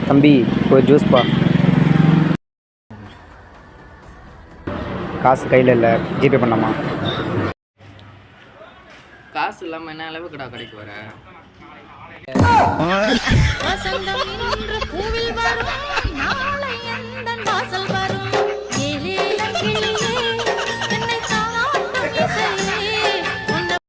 தம்பி ஒரு ஜூஸ்ப்பா. காசு கையில் இல்லை, ஜிபே பண்ணலாமா? காசு இல்லாமல் என்ன அளவுக்குடா கடைக்கு வர?